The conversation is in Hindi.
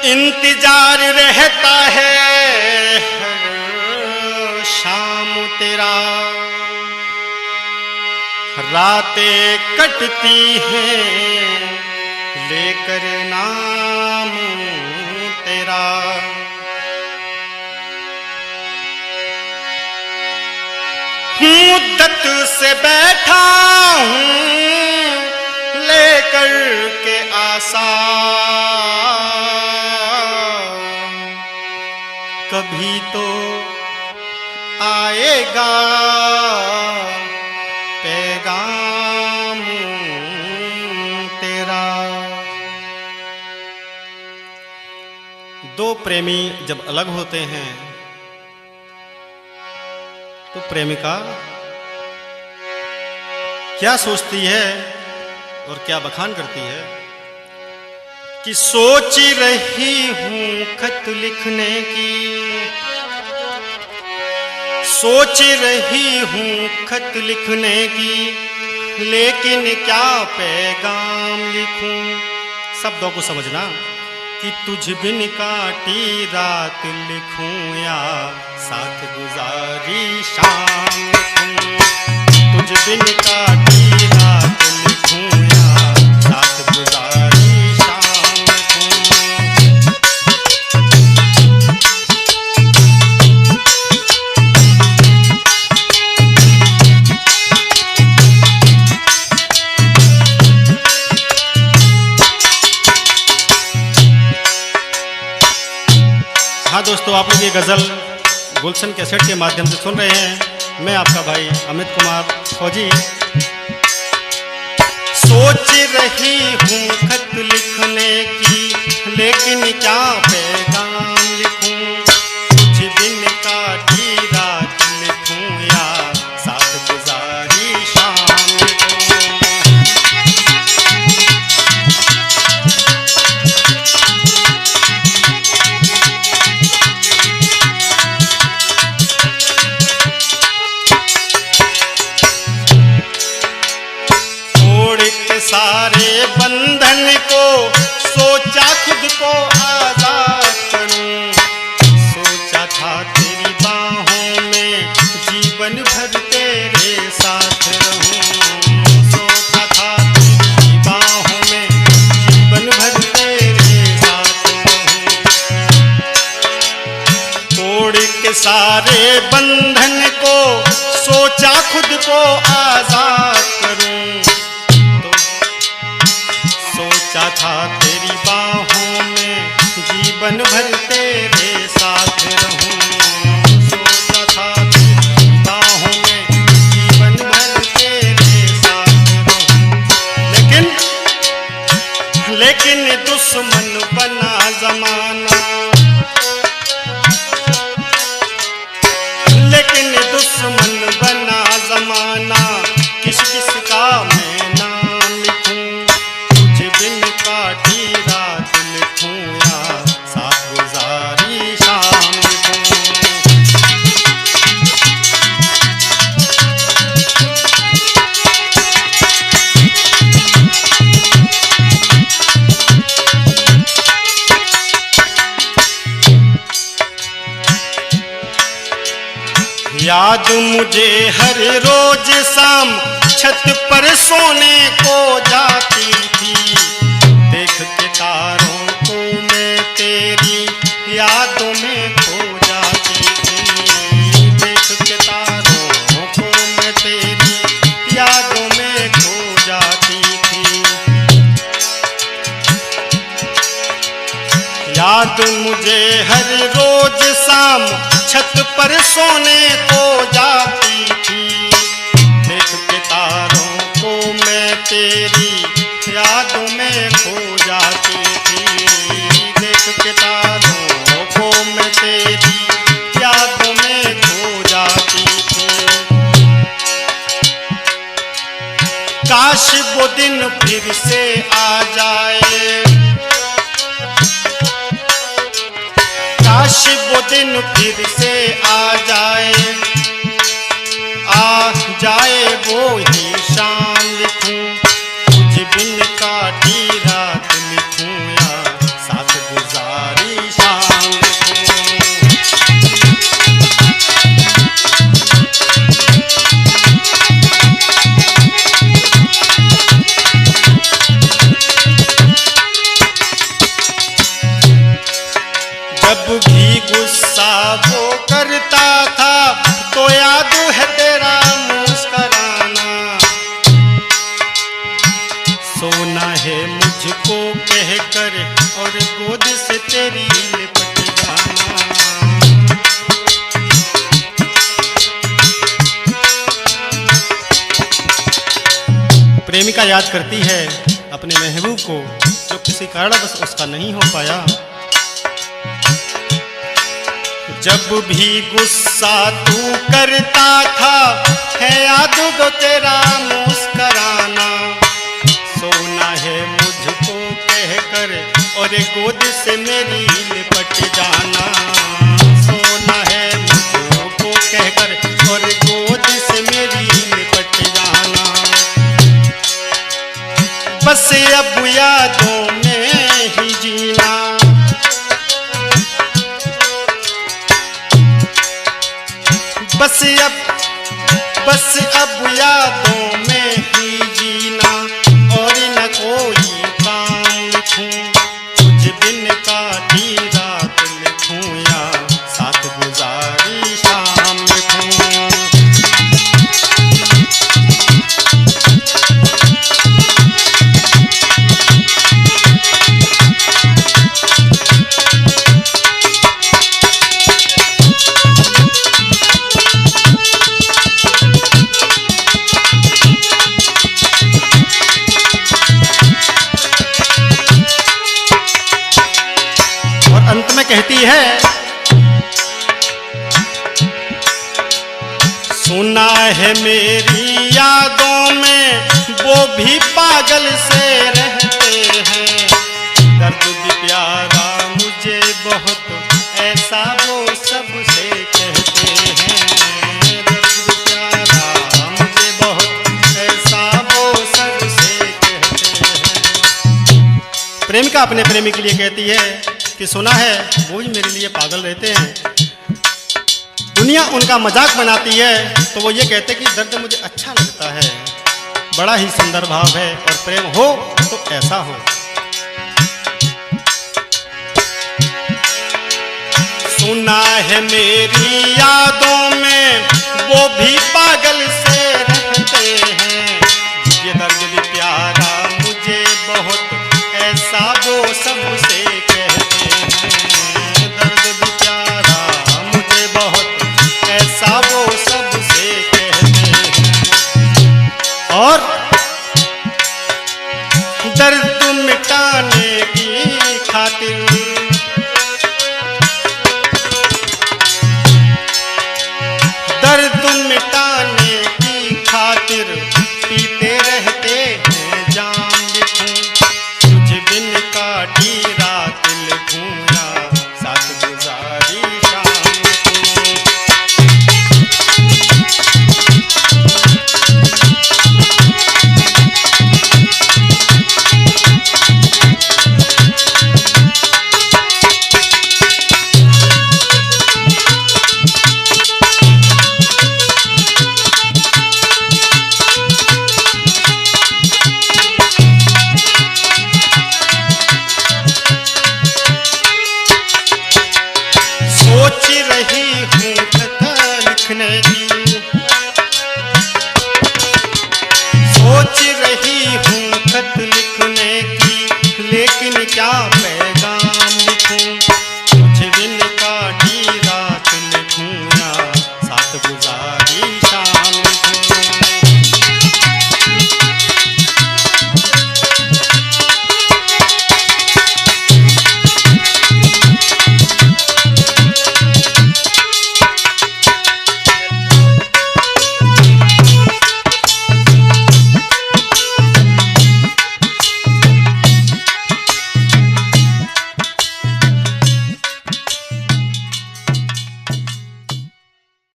इंतजार रहता है हर शाम तेरा, रातें कटती हैं लेकर नाम तेरा। मुद्दत से बैठा हूँ लेकर के आशा, कभी तो आएगा पैगाम तेरा। दो प्रेमी जब अलग होते हैं तो प्रेमिका क्या सोचती है और क्या बखान करती है कि सोच रही हूं खत लिखने की, सोच रही हूं खत लिखने की, लेकिन क्या पैगाम लिखूं। शब्दों को समझना कि तुझ बिन काटी रात लिखूं या साथ गुजारी शाम लिखूं, तुझ बिन काटी रात लिखूं या साथ गुजारी शाम लिखूं। हाँ दोस्तों, आप लोग ये गज़ल गुलशन कैसेट के माध्यम से सुन रहे हैं। मैं आपका भाई अमित कुमार फौजी। सोच रही हूँ खत लिखने की, लेकिन क्या पैगाम लिखूं। कुछ दिन काटी रात लिखूं या साथ गुजारी शाम लिखूं। सारे बंधन को सोचा खुद को आजाद करूं, सोचा था तेरी बाहों में जीवन भर तेरे साथ रहूं, सोचा था तेरी बाहों में जीवन भर तेरे साथ रहूं। तोड़ के सारे बंधन को सोचा खुद को आजाद करूं, सोचा था तेरी बाहों में जीवन भर तेरे साथ रहूं, सोचा था तेरी बाहों में जीवन भर तेरे साथ रहूं। लेकिन दुश्मन बना जमाना, लेकिन दुश्मन बना जमाना, किस किस का मैं नाम लिखूं। बिन काटी रात लिखूं या साथ गुजारी शाम लिखूं। याद मुझे हर रोज शाम छत पर सोने को जाती थी, देख के तारों को मैं तेरी यादों में खो जाती थी, देख के तारों को मैं तेरी यादों में खो जाती थी। याद मुझे हर रोज शाम छत पर सोने को जाती थी, देख के तारों को मैं तेरी यादों में खो जाती थी, देख के तारों को मैं तेरी यादों में खो जाती थी। काश वो दिन फिर से आ जाए, काश वो दिन फिर से आ जाए, आ जाए वो ही शाम लिखूं। बिन काटी रात लिखूं या साथ गुजारी जब भी गुस्सा वो करता था तो याद है तेरा मुस्कुराना। सोना है मुझको कहकर और गोद से तेरी लिपट जाना। प्रेमिका याद करती है अपने महबूब को जो किसी कारणवश उसका नहीं हो पाया। जब भी गुस्सा तू करता था है याद वो तेरा मुस्कुराना। सोना है मुझको कहकर और गोद से मेरी लिपट जाना। सोना है मुझको कहकर और गोद से मेरी लिपट जाना। बस अब यादों में ही जीना। बस अब यादों में ही जीना और न कोई काम लिखूं। तुझ बिन काटी रात लिखूं या साथ गुजारी शाम लिखूं। अंत में कहती है, सुना है मेरी यादों में वो भी पागल से रहते हैं। दर्द भी प्यारा मुझे बहुत ऐसा वो सबसे कहते हैं। दर्द भी प्यारा मुझे बहुत ऐसा वो सबसे कहते हैं। प्रेमिका अपने प्रेमी के लिए कहती है कि सुना है वो ही मेरे लिए पागल रहते हैं। दुनिया उनका मजाक बनाती है तो वो ये कहते कि दर्द मुझे अच्छा लगता है। बड़ा ही सुंदर भाव है और प्रेम हो तो ऐसा हो। सुना है मेरी यादों में वो भी पागल से रहते हैं। ये दर्द भी प्यारा मुझे बहुत ऐसा वो सबसे कहते हैं। दर्द भी प्यारा मुझे बहुत ऐसा वो सबसे कहते हैं। और दर्द मिटाने की खातिर दर्द मिटाने की खातिर पीते रहते हैं जाम लिखूं। तुझ बिन काटी रात लिखूं या साथ गुजारी शाम लिखूं। सोच रही हूँ कथा लिखने की। सोच रही हूँ खत लिखने की। लेकिन क्या